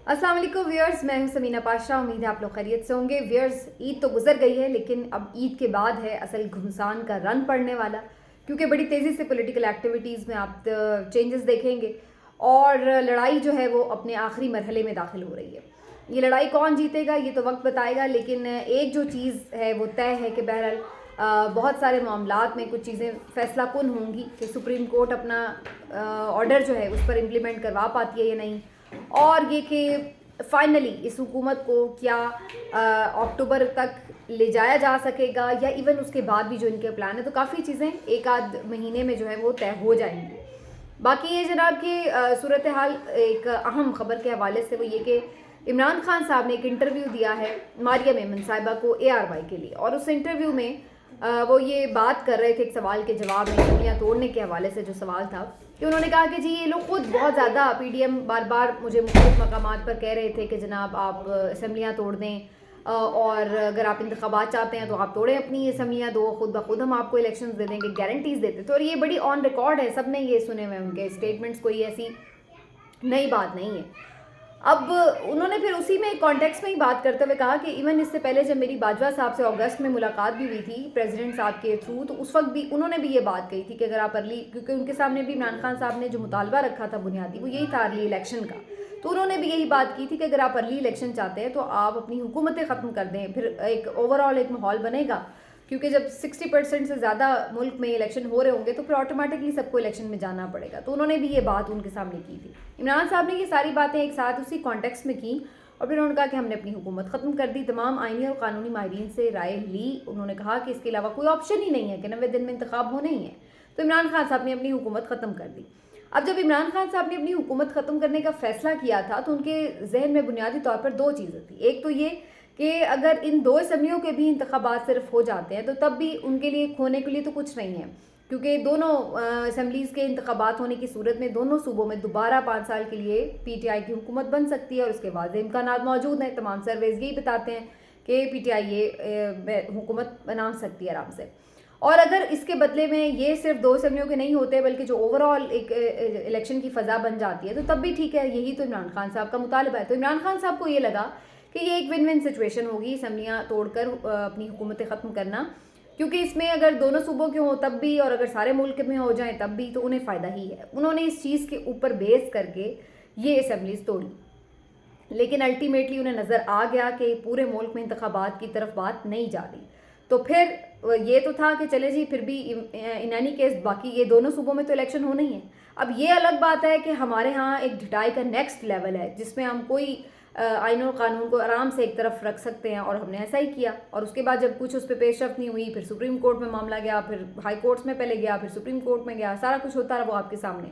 अस्सलाम वालेकुम व्यूअर्स, मैं हूं समीना पाशा। उम्मीद है आप लोग खैरियत से होंगे। व्यूअर्स, ईद तो गुजर गई है, लेकिन अब ईद के बाद है असल घुमसान का रन पड़ने वाला, क्योंकि बड़ी तेज़ी से पॉलिटिकल एक्टिविटीज़ में आप चेंजेस देखेंगे और लड़ाई जो है वो अपने आखिरी मरहले में दाखिल हो रही है। ये लड़ाई कौन जीतेगा ये तो वक्त बताएगा, लेकिन एक जो चीज़ है वो तय है कि बहरहाल बहुत सारे मामलात में कुछ चीज़ें फैसला कुन होंगी कि सुप्रीम कोर्ट अपना ऑर्डर जो है उस पर इम्प्लीमेंट करवा पाती है या नहीं, और ये कि फाइनली इस हुकूमत को क्या अक्टूबर तक ले जाया जा सकेगा या इवन उसके बाद भी जो इनके प्लान है, तो काफ़ी चीज़ें एक आध महीने में जो है वो तय हो जाएंगी। बाकी ये जनाब कि सूरत हाल एक अहम ख़बर के हवाले से वो ये कि इमरान खान साहब ने एक इंटरव्यू दिया है मारिया मेमन साहिबा को ARY के लिए, और उस इंटरव्यू में वो ये बात कर रहे थे एक सवाल के जवाब में, असम्बलियाँ तोड़ने के हवाले से जो सवाल था, कि उन्होंने कहा कि जी ये लोग खुद बहुत ज़्यादा PDM बार बार मुझे मुख्तलिफ मकामात पर कह रहे थे कि जनाब आप असम्बलियाँ तोड़ दें, और अगर आप इंतखाबात चाहते हैं तो आप तोड़ें अपनी असम्बलियाँ, दो खुद ब खुद हम आपको इलेक्शंस दे देंगे, गारंटीज़ देते थे। और ये बड़ी ऑन रिकॉर्ड है, सब ने ये सुने हुए उनके स्टेटमेंट्स, कोई ऐसी नई बात नहीं है। अब उन्होंने फिर उसी में कॉन्टेक्स्ट में ही बात करते हुए कहा कि इवन इससे पहले जब मेरी बाजवा साहब से अगस्त में मुलाकात भी हुई थी प्रेसिडेंट साहब के थ्रू, तो उस वक्त भी उन्होंने भी ये बात कही थी कि अगर आप अर्ली, क्योंकि उनके सामने भी इमरान खान साहब ने जो मुतालबा रखा था बुनियादी वो यही था अर्ली इलेक्शन का, तो उन्होंने भी यही बात की थी कि अगर आप अर्ली इलेक्शन चाहते हैं तो आप अपनी हुकूमतें ख़त्म कर दें, फिर एक ओवरऑल एक माहौल बनेगा, क्योंकि जब 60% से ज़्यादा मुल्क में इलेक्शन हो रहे होंगे तो फिर ऑटोमेटिकली सबको इलेक्शन में जाना पड़ेगा। तो उन्होंने भी ये बात उनके सामने की थी। इमरान साहब ने ये सारी बातें एक साथ उसी कॉन्टेक्स्ट में की, और फिर उन्होंने कहा कि हमने अपनी हुकूमत ख़त्म कर दी, तमाम आइनी और कानूनी माहिरीन से राय ली। उन्होंने कहा कि इसके अलावा कोई ऑप्शन ही नहीं है कि 90 दिन में इंतखाब होने ही है। तो इमरान खान साहब ने अपनी हुकूमत ख़त्म कर दी। अब जब इमरान खान साहब ने अपनी हुकूमत ख़त्म करने का फ़ैसला किया था तो उनके जहन में बुनियादी तौर पर दो चीज़ें थी। एक तो ये कि अगर इन दो असम्बलियों के भी इंतखाबात सिर्फ हो जाते हैं तो तब भी उनके लिए खोने के लिए तो कुछ नहीं है, क्योंकि दोनों असम्बलीज़ के इंतखाबात होने की सूरत में दोनों सूबों में दोबारा 5 साल के लिए PTI की हुकूमत बन सकती है, और उसके बाद इम्कानात मौजूद हैं। तमाम सर्वेज यही बताते हैं कि PTI ये हुकूमत बना सकती है आराम से। और अगर इसके बदले में ये सिर्फ दो असम्बलियों के नहीं होते बल्कि जो ओवरऑल एक इलेक्शन की फ़ज़ा बन जाती है तो तब भी ठीक है, यही तो इमरान खान साहब का मुतालबा है। तो इमरान खान साहब को ये लगा कि ये एक विन विन सिचुएशन होगी, असम्बलियाँ तोड़कर अपनी हुकूमतें ख़त्म करना, क्योंकि इसमें अगर दोनों सूबों के हों तब भी और अगर सारे मुल्क में हो जाएं तब भी तो उन्हें फ़ायदा ही है। उन्होंने इस चीज़ के ऊपर बेस करके ये असम्बलीज़ तोड़ी, लेकिन अल्टीमेटली उन्हें नज़र आ गया कि पूरे मुल्क में इंतखाबात की तरफ बात नहीं जा रही। तो फिर ये तो था कि चले जी फिर भी इन एनी केस बाकी ये दोनों सूबों में तो इलेक्शन होना ही है। अब ये अलग बात है कि हमारे यहाँ एक ढिटाई का नेक्स्ट लेवल है जिसमें हम कोई आइन और कानून को आराम से एक तरफ रख सकते हैं, और हमने ऐसा ही किया। और उसके बाद जब कुछ उस पर पेशरफ नहीं हुई, फिर सुप्रीम कोर्ट में मामला गया, फिर हाई कोर्ट्स में पहले गया, फिर सुप्रीम कोर्ट में गया, सारा कुछ होता रहा वो आपके सामने।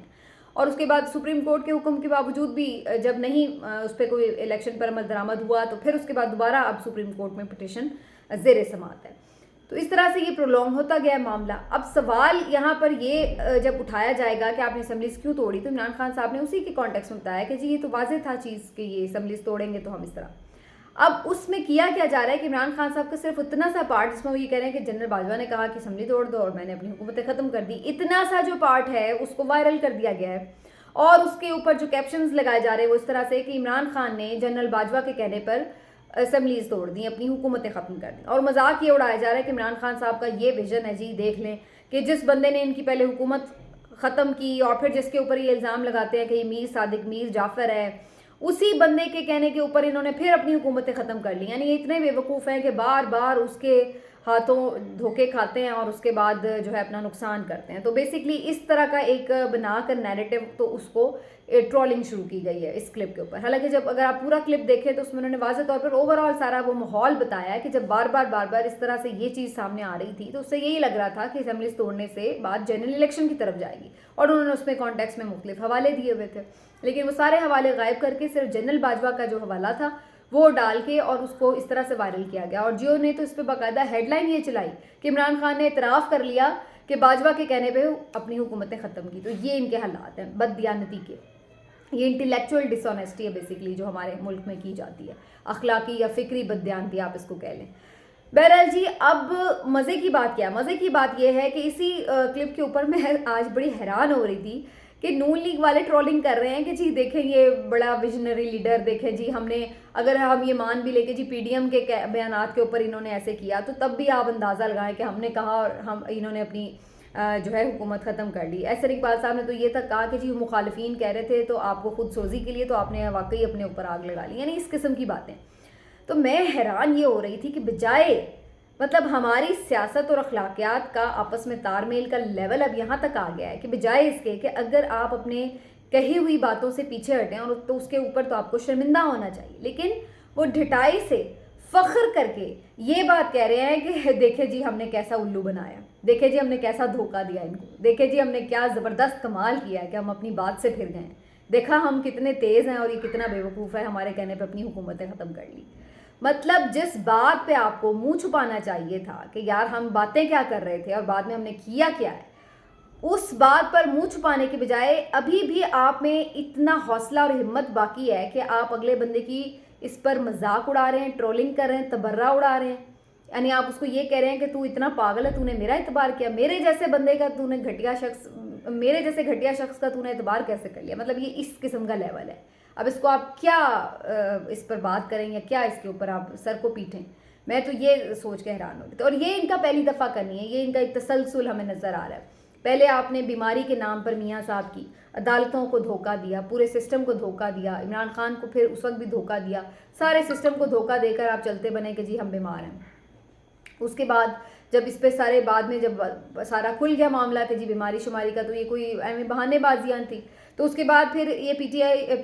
और उसके बाद सुप्रीम कोर्ट के हुक्म के बावजूद भी जब नहीं उस पर कोई इलेक्शन पर अमल दरामद हुआ तो फिर उसके बाद दोबारा अब सुप्रीम कोर्ट में पिटिशन ज़ेर समाअत है। तो इस तरह से ये प्रोलॉन्ग होता गया मामला। अब सवाल यहाँ पर ये जब उठाया जाएगा कि आपने असम्बलीज़ क्यों तोड़ी, तो इमरान खान साहब ने उसी के कॉन्टेक्स्ट में बताया कि जी ये तो वाज़ेह था चीज़ कि ये असम्बलीज़ तोड़ेंगे तो हम इस तरह। अब उसमें किया क्या जा रहा है कि इमरान खान साहब का सिर्फ उतना सा पार्ट जिसमें वो ये कह रहे हैं कि जनरल बाजवा ने कहा कि असम्बली तोड़ दो और मैंने अपनी हुकूमतें ख़त्म कर दी, इतना सा जो पार्ट है उसको वायरल कर दिया गया है, और उसके ऊपर जो कैप्शंस लगाए जा रहे हैं वो इस तरह से कि इमरान खान ने जनरल बाजवा के कहने पर असम्बलीज़ तोड़ दी, अपनी हुकूमतें ख़त्म कर दी। और मजाक ये उड़ाया जा रहा है कि इमरान खान साहब का ये विजन है, जी देख लें कि जिस बंदे ने इनकी पहले हुकूमत ख़त्म की और फिर जिसके ऊपर ये इल्ज़ाम लगाते हैं कि ये मीर सादिक मीर जाफ़र है, उसी बंदे के कहने के ऊपर इन्होंने फिर अपनी हुकूमतें ख़त्म कर ली। यानी ये इतने बेवकूफ़ हैं कि बार बार उसके हाथों धोखे खाते हैं और उसके बाद जो है अपना नुकसान करते हैं। तो बेसिकली इस तरह का एक बनाकर नैरेटिव तो उसको ट्रोलिंग शुरू की गई है इस क्लिप के ऊपर। हालांकि जब अगर आप पूरा क्लिप देखें तो उसमें उन्होंने वाज़ेह तौर पर ओवरऑल सारा वो माहौल बताया है कि जब बार बार इस तरह से ये चीज़ सामने आ रही थी तो उससे यही लग रहा था कि असम्बलीज़ तोड़ने से बात जनरल इलेक्शन की तरफ जाएगी, और उन्होंने उसमें कॉन्टेक्स्ट में मुख्तलिफ हवाले दिए हुए थे, लेकिन वो सारे हवाले गायब करके सिर्फ जनरल बाजवा का जो हवाला था वो डाल के और उसको इस तरह से वायरल किया गया। और जियो ने तो इस पर बाकायदा हेडलाइन ये चलाई कि इमरान खान ने इतराफ़ कर लिया कि बाजवा के कहने पे अपनी हुकूमतें ख़त्म की। तो ये इनके हालात हैं बददियानती के, ये इंटेलेक्चुअल डिसऑनेस्टी है बेसिकली जो हमारे मुल्क में की जाती है, अखलाकी या फ़िक्री बददियानती आप इसको कह लें। बहरहाल जी, अब मज़े की बात क्या है, मज़े की बात यह है कि इसी क्लिप के ऊपर मैं आज बड़ी हैरान हो रही थी کہ نون لیگ والے ٹرولنگ کر رہے ہیں کہ جی دیکھیں یہ بڑا ویژنری لیڈر، دیکھیں جی ہم نے، اگر ہم یہ مان بھی لے کہ جی پی ڈی ایم کے بیانات کے اوپر انہوں نے ایسے کیا، تو تب بھی آپ اندازہ لگائیں کہ ہم نے کہا اور انہوں نے اپنی جو ہے حکومت ختم کر لی۔ ایسر اقبال صاحب نے تو یہ تک کہا کہ جی مخالفین کہہ رہے تھے تو آپ کو خود سوزی کے لیے تو آپ نے واقعی اپنے اوپر آگ لگا لی، یعنی اس قسم کی باتیں۔ تو میں حیران یہ ہو رہی تھی کہ بجائے مطلب ہماری سیاست اور اخلاقیات کا آپس میں تار میل کا لیول اب یہاں تک آ گیا ہے کہ بجائے اس کے کہ اگر آپ اپنے کہی ہوئی باتوں سے پیچھے ہٹیں اور تو اس کے اوپر تو آپ کو شرمندہ ہونا چاہیے، لیکن وہ ڈھٹائی سے فخر کر کے یہ بات کہہ رہے ہیں کہ دیکھیں جی ہم نے کیسا الو بنایا، دیکھیں جی ہم نے کیسا دھوکہ دیا ان کو، دیکھیں جی ہم نے کیا زبردست کمال کیا ہے کہ ہم اپنی بات سے پھر گئے ہیں، دیکھا ہم کتنے تیز ہیں اور یہ کتنا بیوقوف ہے، ہمارے کہنے پہ اپنی حکومتیں ختم کر لی۔ مطلب جس بات پہ آپ کو منہ چھپانا چاہیے تھا کہ یار ہم باتیں کیا کر رہے تھے اور بعد میں ہم نے کیا کیا ہے، اس بات پر منہ چھپانے کے بجائے ابھی بھی آپ میں اتنا حوصلہ اور ہمت باقی ہے کہ آپ اگلے بندے کی اس پر مذاق اڑا رہے ہیں، ٹرولنگ کر رہے ہیں، تبرہ اڑا رہے ہیں، یعنی آپ اس کو یہ کہہ رہے ہیں کہ تو اتنا پاگل ہے، تو نے میرا اعتبار کیا، میرے جیسے بندے کا تو نے میرے جیسے گھٹیا شخص کا تو نے اعتبار کیسے کر لیا۔ مطلب یہ اس قسم کا لیول ہے۔ اب اس کو آپ کیا اس پر بات کریں یا کیا اس کے اوپر آپ سر کو پیٹیں، میں تو یہ سوچ کے حیران ہو گئی۔ اور یہ ان کا پہلی دفعہ کرنی ہے، یہ ان کا ایک تسلسل ہمیں نظر آ رہا ہے۔ پہلے آپ نے بیماری کے نام پر میاں صاحب کی عدالتوں کو دھوکہ دیا، پورے سسٹم کو دھوکہ دیا، عمران خان کو پھر اس وقت بھی دھوکہ دیا، سارے سسٹم کو دھوکہ دے کر آپ چلتے بنے کہ جی ہم بیمار ہیں۔ اس کے بعد جب اس پہ سارے بعد میں جب سارا کھل گیا معاملہ کہ جی بیماری شماری کا، تو یہ کوئی ایویں بہانے بازیاں تھی، تو اس کے بعد پھر یہ پی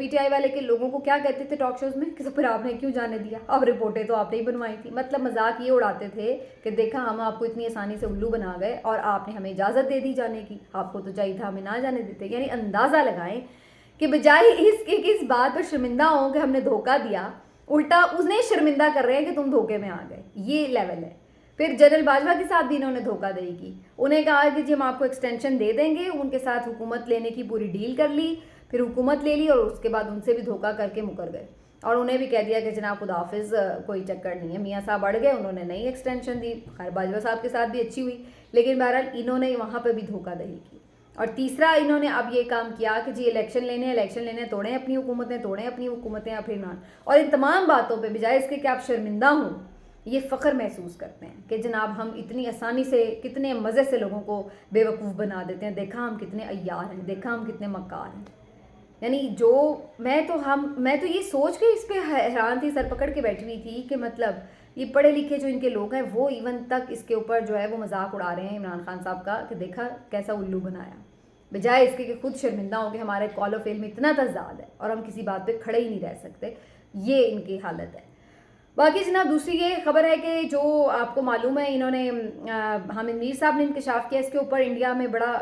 ٹی آئی والے کے لوگوں کو کیا کہتے تھے ٹاک شوز میں کہ پھر آپ نے کیوں جانے دیا، اب رپورٹیں تو آپ نے ہی بنوائی تھی۔ مطلب مذاق یہ اڑاتے تھے کہ دیکھا ہم آپ کو اتنی آسانی سے الو بنا گئے اور آپ نے ہمیں اجازت دے دی جانے کی، آپ کو تو چاہیے تھا ہمیں نہ جانے دیتے۔ یعنی اندازہ لگائیں کہ بجائے اس کے کس بات پر شرمندہ ہوں کہ ہم نے دھوکہ دیا، الٹا انہیں شرمندہ کر رہے ہیں کہ تم دھوکے میں آ گئے، یہ لیول ہے۔ پھر جنرل باجوہ کے ساتھ بھی انہوں نے دھوکہ دہی کی، انہیں کہا کہ جی ہم آپ کو ایکسٹینشن دے دیں گے، ان کے ساتھ حکومت لینے کی پوری ڈیل کر لی، پھر حکومت لے لی اور اس کے بعد ان سے بھی دھوکہ کر کے مکر گئے اور انہیں بھی کہہ دیا کہ جناب خدا حافظ کوئی چکر نہیں ہے۔ میاں صاحب اڑ گئے، انہوں نے نہیں ایکسٹینشن دی، خیر باجوہ صاحب کے ساتھ بھی اچھی ہوئی، لیکن بہرحال انہوں نے وہاں پہ بھی دھوکہ دہی کی۔ اور تیسرا انہوں نے اب یہ کام کیا کہ جی الیکشن لینے توڑیں اپنی حکومتیں پھر مان، اور ان تمام باتوں پہ بجائے اس کے کہ آپ شرمندہ ہوں، یہ فخر محسوس کرتے ہیں کہ جناب ہم اتنی آسانی سے کتنے مزے سے لوگوں کو بے وقوف بنا دیتے ہیں، دیکھا ہم کتنے عیار ہیں، دیکھا ہم کتنے مکار ہیں۔ یعنی جو میں تو یہ سوچ کے اس پہ حیران تھی، سر پکڑ کے بیٹھی ہوئی تھی کہ مطلب یہ پڑھے لکھے جو ان کے لوگ ہیں وہ ایون تک اس کے اوپر جو ہے وہ مذاق اڑا رہے ہیں عمران خان صاحب کا کہ دیکھا کیسا الو بنایا، بجائے اس کے کہ خود شرمندہ ہوں کہ ہمارے قول و فعل میں اتنا تضاد ہے اور ہم کسی بات پہ کھڑے ہی نہیں رہ سکتے۔ یہ ان کی حالت ہے۔ باقی جناب دوسری یہ خبر ہے کہ جو آپ کو معلوم ہے انہوں نے حامد میر صاحب نے انکشاف کیا، اس کے اوپر انڈیا میں بڑا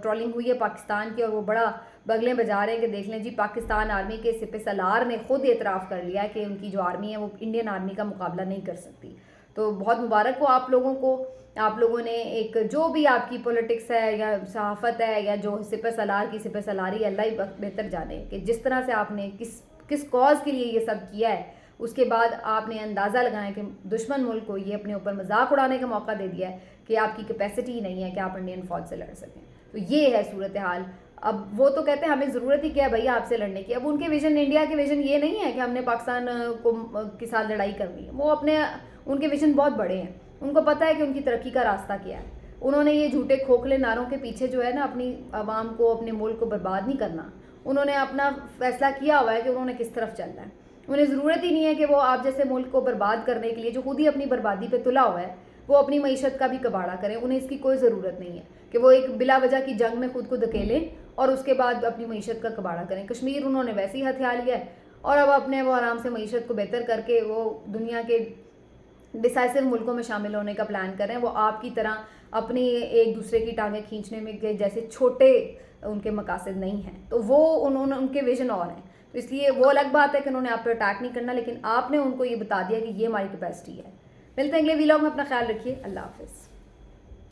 ٹرولنگ ہوئی ہے پاکستان کی، اور وہ بڑا بغلیں بجا رہے ہیں کہ دیکھ لیں جی پاکستان آرمی کے سپہ سالار نے خود اعتراف کر لیا کہ ان کی جو آرمی ہے وہ انڈین آرمی کا مقابلہ نہیں کر سکتی۔ تو بہت مبارک ہو آپ لوگوں کو، آپ لوگوں نے ایک جو بھی آپ کی پولیٹکس ہے یا صحافت ہے یا جو سپہ سالار کی سپہ سالاری، اللہ ہی بہتر جانے کہ جس طرح سے آپ نے کس کاز کے لیے یہ سب کیا ہے، اس کے بعد آپ نے اندازہ لگائیں کہ دشمن ملک کو یہ اپنے اوپر مذاق اڑانے کا موقع دے دیا ہے کہ آپ کی کیپیسٹی نہیں ہے کہ آپ انڈین فوج سے لڑ سکیں۔ تو یہ ہے صورتحال۔ اب وہ تو کہتے ہیں ہمیں ضرورت ہی کیا ہے بھائی آپ سے لڑنے کی، اب ان کے ویژن، انڈیا کے ویژن یہ نہیں ہے کہ ہم نے پاکستان کے ساتھ لڑائی کرنی ہے، وہ ان کے ویژن بہت بڑے ہیں، ان کو پتہ ہے کہ ان کی ترقی کا راستہ کیا ہے۔ انہوں نے یہ جھوٹے کھوکھلے نعروں کے پیچھے جو ہے نا اپنی عوام کو، اپنے ملک کو برباد نہیں کرنا، انہوں نے اپنا فیصلہ کیا ہوا ہے کہ انہوں نے کس طرف چلنا ہے۔ انہیں ضرورت ہی نہیں ہے کہ وہ آپ جیسے ملک کو برباد کرنے کے لیے جو خود ہی اپنی بربادی پہ تلا ہوا ہے وہ اپنی معیشت کا بھی کباڑا کریں، انہیں اس کی کوئی ضرورت نہیں ہے کہ وہ ایک بلا وجہ کی جنگ میں خود کو دھکیلیں اور اس کے بعد اپنی معیشت کا کباڑا کریں۔ کشمیر انہوں نے ویسے ہی ہتھیار لیا ہے اور اب وہ آرام سے معیشت کو بہتر کر کے وہ دنیا کے ڈیسائسو ملکوں میں شامل ہونے کا پلان کریں۔ وہ آپ کی طرح اپنی ایک دوسرے کی ٹانگیں کھینچنے میں جیسے چھوٹے ان کے مقاصد نہیں ہیں، تو وہ ان کے ویژن اور ہیں، تو اس لیے وہ الگ بات ہے کہ انہوں نے آپ پہ اٹیک نہیں کرنا، لیکن آپ نے ان کو یہ بتا دیا کہ یہ ہماری کیپیسٹی ہے۔ ملتے ہیں اگلے ویلاگ میں، اپنا خیال رکھیے، اللہ حافظ۔